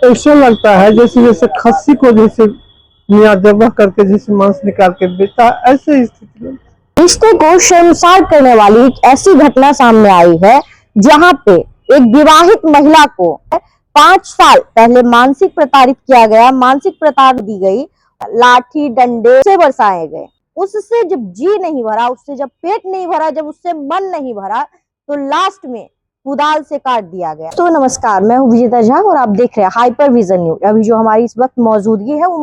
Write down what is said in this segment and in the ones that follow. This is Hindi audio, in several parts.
ऐसा लगता है जैसे जैसे खस्सी को जैसे मियाँ जबह करके जैसे मांस निकाल के बेचता है, ऐसे स्थिति में रिश्ते को शर्मसार करने वाली एक ऐसी घटना सामने आई है जहां पे एक विवाहित महिला को 5 साल पहले मानसिक प्रताड़ित किया गया, मानसिक प्रताड़ना दी गई, लाठी डंडे से बरसाए गए। उससे जब जी नहीं भरा, उससे जब पेट नहीं भरा, जब उससे मन नहीं भरा, तो लास्ट में कुदाल से काट दिया गया। तो नमस्कार, मैं हूँ विजेता झा और आप देख रहे हैं हाइपर विजन न्यूज। अभी जो हमारी इस वक्त मौजूदगी है वो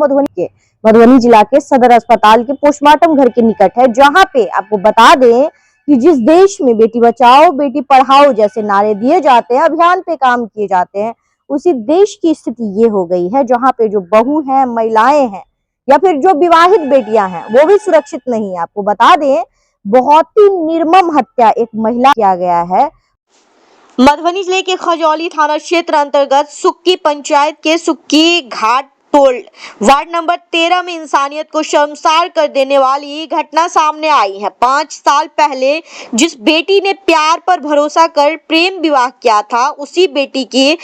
मधुबनी जिला के सदर अस्पताल के पोस्टमार्टम घर के निकट है, जहां पे आपको बता दें कि जिस देश में बेटी बचाओ बेटी पढ़ाओ जैसे नारे दिए जाते हैं, अभियान पे काम किए जाते हैं, उसी देश की स्थिति ये हो गई है जहां पे जो बहू हैं, महिलाएं हैं या फिर जो विवाहित बेटियां हैं वो भी सुरक्षित नहीं है। आपको बता दें बहुत ही निर्मम हत्या एक महिला किया गया है। मधुबनी जिले के खजौली थाना क्षेत्र अंतर्गत सुक्की पंचायत के सुक्की घाट टोल वार्ड नंबर 13 में इंसानियत को शर्मसार कर देने वाली घटना सामने आई है। 5 साल पहले जिस बेटी ने प्यार पर भरोसा कर प्रेम विवाह किया था, उसी बेटी की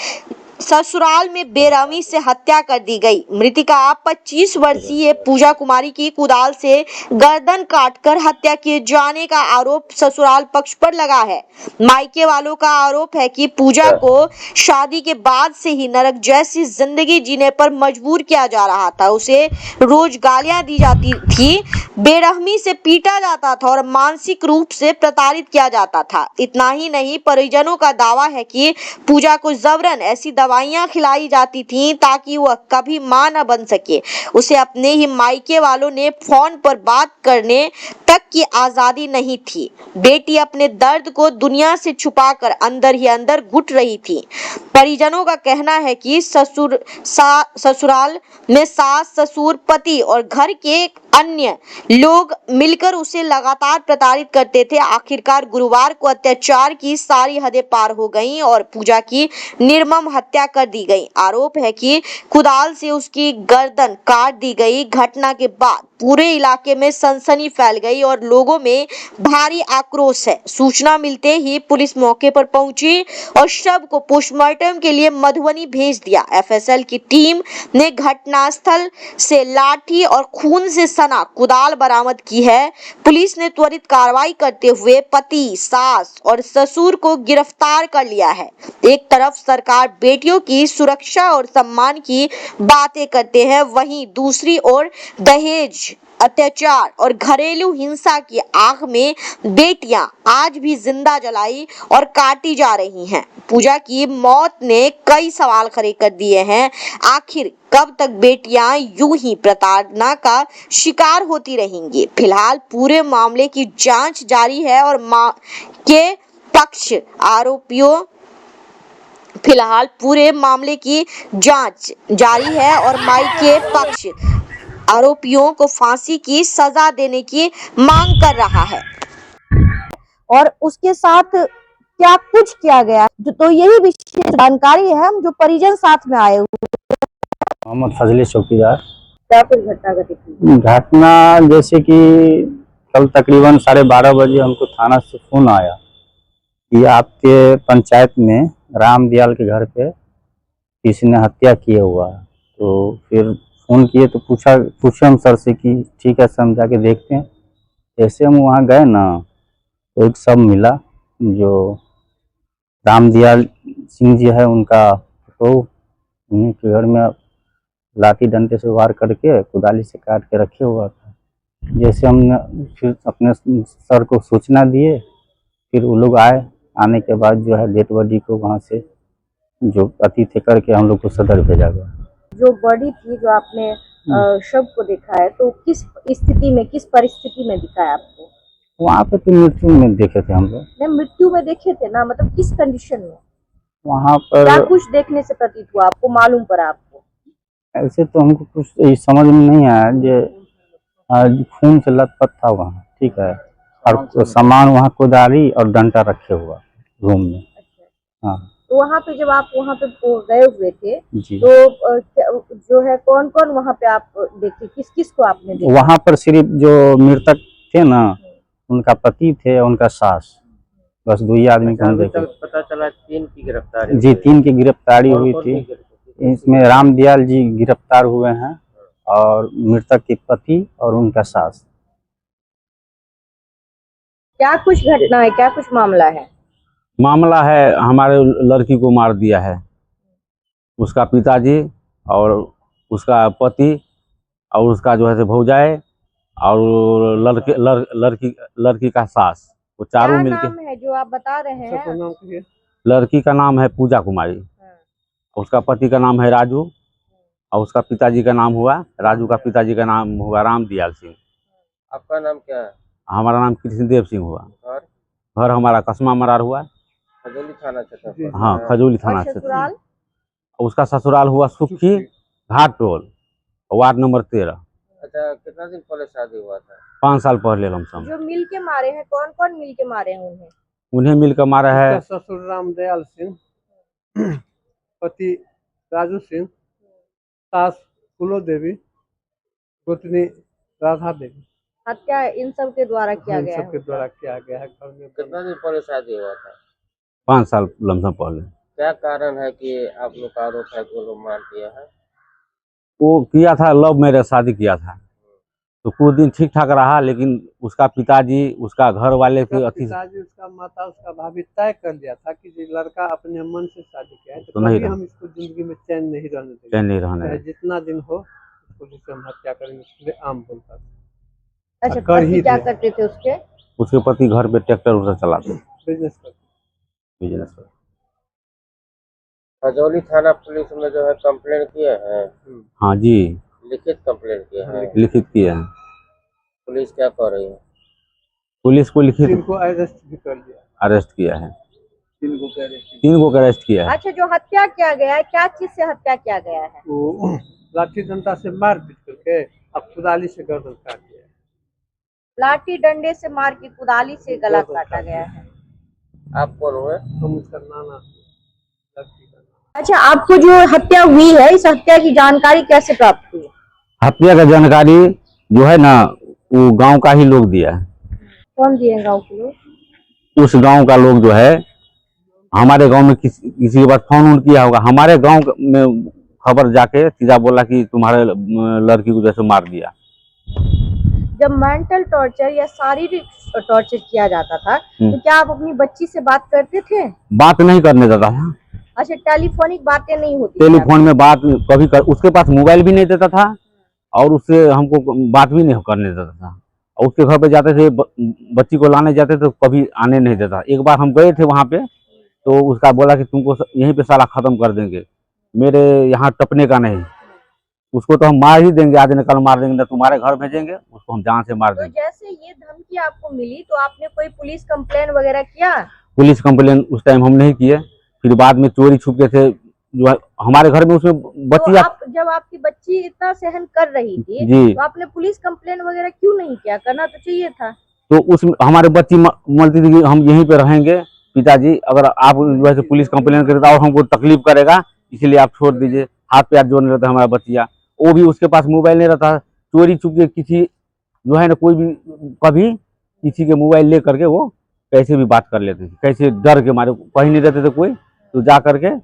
ससुराल में बेरहमी से हत्या कर दी गई। मृतिका 25 वर्षीय पूजा कुमारी की कुदाल से गर्दन काटकर हत्या किए जाने का आरोप ससुराल पक्ष पर लगा है। मायके वालों का आरोप है कि पूजा को शादी के बाद से ही नरक जैसी जिंदगी जीने पर मजबूर किया जा रहा था। उसे रोज गालियां दी जाती थी, बेरहमी से पीटा जाता था और मानसिक रूप से प्रताड़ित किया जाता था। इतना ही नहीं, परिजनों का दावा है कि पूजा को जबरन ऐसी दवाइयां खिलाई जाती थीं ताकि वह कभी मां न बन सके। उसे अपने ही मायके वालों ने फोन पर बात करने तक की आजादी नहीं थी। बेटी अपने दर्द को दुनिया से छुपाकर अंदर ही अंदर घुट रही थी। परिजनों का कहना है कि ससुराल में सास, ससुर, पति और घर के अन्य लोग मिलकर उसे लगातार प्रताड़ित करते थे। आखिरकार गुरुवार को अत्याचार की सारी हदें पार हो गईं और पूजा की निर्मम हत्या कर दी गई। आरोप है कि कुदाल से उसकी गर्दन काट दी गई। घटना के बाद पूरे इलाके में सनसनी फैल गई और लोगों में भारी आक्रोश है। सूचना मिलते ही पुलिस मौके पर पहुंची और शव को पोस्टमार्टम के लिए मधुबनी भेज दिया। एफएसएल की टीम ने घटनास्थल से लाठी और खून से सना कुदाल बरामद की है। पुलिस ने त्वरित कार्रवाई करते हुए पति, सास और ससुर को गिरफ्तार कर लिया है। एक तरफ सरकार बेटियों की सुरक्षा और सम्मान की बातें करते हैं, वहीं दूसरी ओर दहेज, अत्याचार और घरेलू हिंसा की आग में बेटियां आज भी जिंदा जलाई और काटी जा रही हैं। पूजा की मौत ने कई सवाल खड़े कर दिए हैं। आखिर कब तक बेटियां यूं ही प्रताड़ना का शिकार होती रहेंगी? फिलहाल पूरे मामले की जांच जारी है और के पक्ष आरोपियों फिलहाल पूरे मामले की जांच जारी है और मायके पक्ष आरोपियों को फांसी की सजा देने की मांग कर रहा है। और उसके साथ क्या कुछ किया गया तो यही विशेष जानकारी है हम जो परिजन साथ में आए हुए। मोहम्मद फजली चौकीदार। क्या कुछ घटना घटी? घटना जैसे कि कल तकरीबन 12:30 बजे हमको थाना से फोन आया कि आपके पंचायत में राम दयाल के घर पे किसी ने हत्या किया हुआ है। तो फिर फ़ोन किए तो पूछे हम सर से कि ठीक है सर, हम जाके देखते हैं। जैसे हम वहाँ गए ना तो एक शव मिला जो राम दयाल सिंह जी है, उनका तो उन्हीं के घर में लाठी डंडे से वार करके कुदाली से काट के रखे हुआ था। जैसे हमने फिर अपने सर को सूचना दिए, फिर वो लोग आए। आने के बाद जो है डेड बॉडी को वहाँ से जो पति थे करके हम लोग को सदर भेजा गया। जो बॉडी थी, जो आपने शव को देखा है, तो किस स्थिति में, किस परिस्थिति में दिखा है आपको? वहाँ पे तो मृत्यु में देखे थे हम लोग। नहीं, मृत्यु में देखे थे ना, मतलब किस कंडीशन में? वहाँ पर क्या कुछ देखने से प्रतीत हुआ आपको, मालूम पड़ा आपको? ऐसे तो हमको कुछ समझ में नहीं आया। जो खून से लथपथ था वहाँ, ठीक है, और सामान वहाँ कुदाली और डंडा रखे हुआ रूम में। हाँ, तो वहाँ पे जब आप वहाँ पे गए हुए थे जी, तो जो है कौन कौन वहाँ पे आप देखे, किस किस को आपने देखा? वहाँ पर सिर्फ जो मृतक थे ना, उनका पति थे, उनका सास, बस 2 ही आदमी को हम देखे। पता चला 3 की गिरफ्तारी। जी, 3 की गिरफ्तारी हुई थी। इसमें रामदयाल जी गिरफ्तार हुए हैं और मृतक के पति और उनका सास। क्या कुछ घटना है, क्या कुछ मामला है? मामला है हमारे लड़की को मार दिया है उसका पिताजी और उसका पति और उसका जो है से भौजाई और लड़की का सास, वो चारों क्या मिलके। नाम है जो आप बता रहे सबका हैं? नाम कहिए। लड़की का नाम है पूजा कुमारी, उसका पति का नाम है राजू और उसका पिताजी का नाम हुआ, राजू का पिताजी का नाम हुआ रामदयाल सिंह। आपका नाम क्या है? हमारा नाम कृष्णदेव सिंह हुआ। और घर हमारा कसमा मरार हुआ। खजौली थाना क्षेत्र जी। पर। हाँ, खजौली थाना और क्षेत्र। ससुराल? उसका ससुराल हुआ सुखी घाट टोल, वार्ड नंबर 13। अच्छा, कितना दिन पहले शादी हुआ था? 5 साल पहले लमसम। जो मिल के मारे हैं, कौन कौन मिल के मारे हैं उन्हें? उन्हें मिलकर मारा है उसका ससुर रामदयाल सिंह, पति राजू सिंह, सास फूलो देवी, गोतनी राधा देवी। हत्या इन सब के द्वारा किया इन गया सबके है। द्वारा किया गया है। घर में कितना दिन पहले शादी हुआ था? 5 साल लमसम पहले। क्या कारण है कि आप लोग का आरोप है कि वो लोग मार दिया है? वो किया था, लव मैरिज शादी किया था, तो कुछ दिन ठीक ठाक रहा, लेकिन उसका पिताजी उसका घर वाले के उसका अति पिताजी, उसका माता, उसका भाभी तय कर लिया था कि ये लड़का अपने मन से शादी किया है, तो तो नहीं कभी रहा। हम इसको जिंदगी में चैन नहीं रहने देंगे, चैन नहीं रहने चाहे देंगे। जितना दिन हो उसको जिसे हम हत्या करेंगे, खुले आम बोलता था। अच्छा, कर ही पति क्या दिया। करते थे उसके? उसके पति घर पे ट्रैक्टर उधर चलाते, बिजनेस करते। बिजनेस पर। खजौली थाना पुलिस में जो है कंप्लेन किए हैं? हाँ जी, लिखित कंप्लेन किए हैं? लिखित किए हैं। पुलिस क्या कर रही है? पुलिस को लिखित इनको अरेस्ट भी कर लिया, अरेस्ट किया है, 3 को अरेस्ट। 3 को अरेस्ट किया है। अच्छा, जो हत्या किया गया है, क्या चीज से हत्या किया गया है? वो लाठी डंडा से मार पीट करके अब कुदाली से गर्दन काट दिया। लाठी डंडे से मार के कुदाली से गला काटा गया है। आप कौन हुए? हम उसका नाना लड़की का नाम। अच्छा, आपको जो हत्या हुई है, इस हत्या की जानकारी कैसे प्राप्त हुई? हत्या का जानकारी जो है ना, वो गांव का ही लोग दिया है। कौन दिए गाँव के लोग? उस गांव का लोग जो है, हमारे गांव में किसी के पास फोन उन किया होगा, हमारे गांव में खबर जाके सीधा बोला कि तुम्हारे लड़की को जैसे मार दिया। जब मेंटल टॉर्चर या शारीरिक टॉर्चर किया जाता था, तो क्या आप अपनी बच्ची से बात करते थे? बात नहीं करने देता था। अच्छा, टेलीफोनिक बातें नहीं होती थी टेलीफोन में बात कभी उसके पास मोबाइल भी नहीं देता था और उससे हमको बात भी नहीं करने देता था। और उसके घर पे जाते थे, बच्ची को लाने जाते तो कभी आने नहीं देता। एक बार हम गए थे वहाँ पे, तो उसका बोला कि तुमको यहीं पे सारा खत्म कर देंगे, मेरे यहाँ टपने का नहीं, उसको तो हम मार ही देंगे, आज न कल मार देंगे, ना तुम्हारे घर भेजेंगे, उसको हम जान से मार तो देंगे। जैसे ये धमकी आपको मिली, तो आपने कोई पुलिस कंप्लेन वगैरह किया? पुलिस कंप्लेन उस टाइम हम नहीं किए, फिर बाद में चोरी छुपके थे जो है हमारे घर में, उसमें बच्ची तो आप जब आपकी बच्ची इतना सहन कर रही थी, जी, तो आपने पुलिस कंप्लेन वगैरह क्यों नहीं किया? करना तो चाहिए था। तो उस हमारे बच्ची बोलती थी कि हम यहीं पे रहेंगे पिताजी, अगर आप जो है पुलिस कंप्लेन करता और हमको तकलीफ करेगा, इसलिए आप छोड़ दीजिए। हाथ पैर जोड़ने रहता हमारा बच्चिया, वो भी उसके पास मोबाइल नहीं रहता, चोरी छुपके किसी जो है ना, कोई भी कभी किसी के मोबाइल ले करके वो कैसे भी बात कर लेते थे, कैसे डर के मारे, कहीं नहीं रहते थे कोई, तो जा करके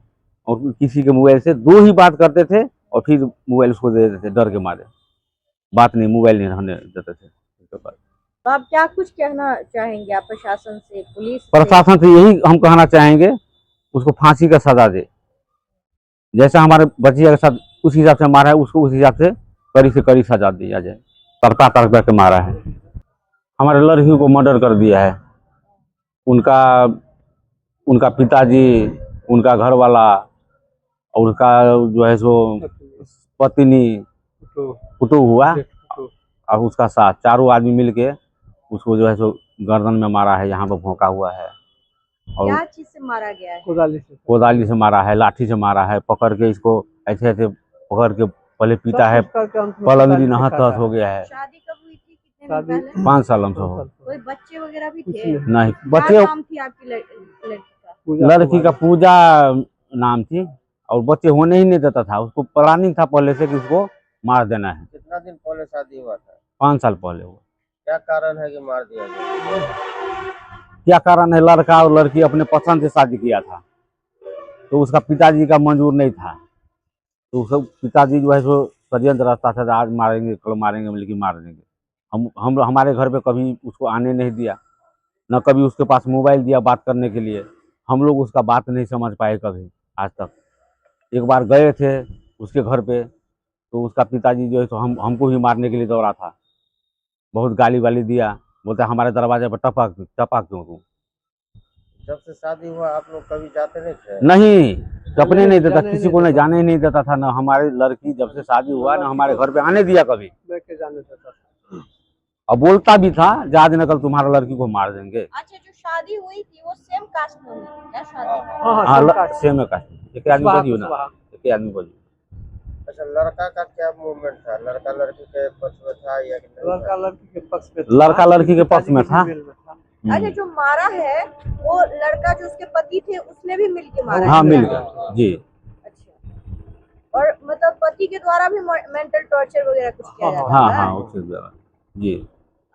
और किसी के मोबाइल से 2 ही बात करते थे और फिर मोबाइल उसको दे देते थे, डर के मारे बात नहीं, मोबाइल नहीं रहने देते थे उसके पास। तो आप क्या कुछ कहना चाहेंगे आप प्रशासन से, पुलिस से? प्रशासन से यही हम कहना चाहेंगे, उसको फांसी का सजा दे, जैसा हमारे बच्चिया के साथ उस हिसाब से मारा है, उसको उस हिसाब से कड़ी सजा दिया जाए। तड़का तड़का के मारा है, हमारे लड़की को मर्डर कर दिया है, उनका पिताजी, उनका घर वाला और उसका जो है सो पत्नी, कुतु हुआ और उसका साथ, चारों आदमी मिलके उसको जो है सो गर्दन में मारा है, यहाँ पर भोंका हुआ है। और क्या चीज से मारा गया है? कोदाली से मारा है, लाठी से मारा है, पकड़ के इसको ऐसे ऐसे पकड़ के पहले पीटा है, पलंगरी नहत हो गया है। शादी कब हुई थी, कितने दिन पहले? 5 साल हमसे हो। कोई बच्चे वगैरह भी थे? नहीं, क्या बच्चे, नाम थी आपकी लड़की का? लड़की का पूजा नाम थी और बच्चे होने ही नहीं देता था, उसको प्लानिंग था पहले से कि उसको मार देना है। कितना दिन पहले शादी हुआ था? 5 साल पहले हुआ। क्या कारण है कि मार दिया गया? क्या कारण है, लड़का और लड़की अपने पसंद से शादी किया था, तो उसका पिताजी का मंजूर नहीं था, तो सब पिताजी जो है सो षड्यंत्र रचता था, आज मारेंगे कल मारेंगे, लेकिन मार देंगे। हम हमारे घर पे कभी उसको आने नहीं दिया, न कभी उसके पास मोबाइल दिया बात करने के लिए। हम लोग उसका बात नहीं समझ पाए कभी आज तक। एक बार गए थे उसके घर पे, तो उसका पिताजी जो है तो हमको ही मारने के लिए दौड़ा था। बहुत गाली वाली दिया, बोलता हमारे दरवाजे पर टपा क्यों तू। जब से शादी हुआ आप लोग कभी जाते नहीं थे? नहीं, टपने नहीं देता, किसी को नहीं जाने ही नहीं देता था। ना हमारी लड़की जब से शादी हुआ ना हमारे घर पे आने दिया कभी। लेके जाने देता था। और बोलता भी था आज न कल तुम्हारा लड़की को मार देंगे। अच्छा, जो शादी हुई थी वो सेम कास्ट में हुई थी क्या शादी? हाँ, सेम है कास्ट। एक आदमी बजियो ना, एक आदमी बजियो। अच्छा, लड़का का क्या मूवमेंट था? लड़का लड़की के पक्ष में था या कि नहीं? लड़का लड़की के पक्ष में लड़का लड़की के पक्ष में था। अच्छा, जो मारा है वो लड़का जो उसके पति थे उसने भी मिलके मारा हाँ, है? मिल गया जी। अच्छा, और मतलब पति के द्वारा भी मेंटल टॉर्चर वगैरह कुछ किया जाता हाँ है? हाँ, उसके द्वारा जी।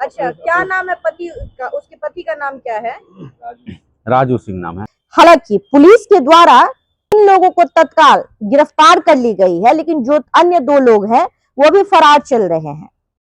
अच्छा, क्या नाम है पति का? उसके पति का नाम क्या है? राजू सिंह नाम है। हालांकि पुलिस के द्वारा इन लोगों को तत्काल गिरफ्तार कर ली गई है, लेकिन जो अन्य 2 लोग हैं वो भी फरार चल रहे हैं।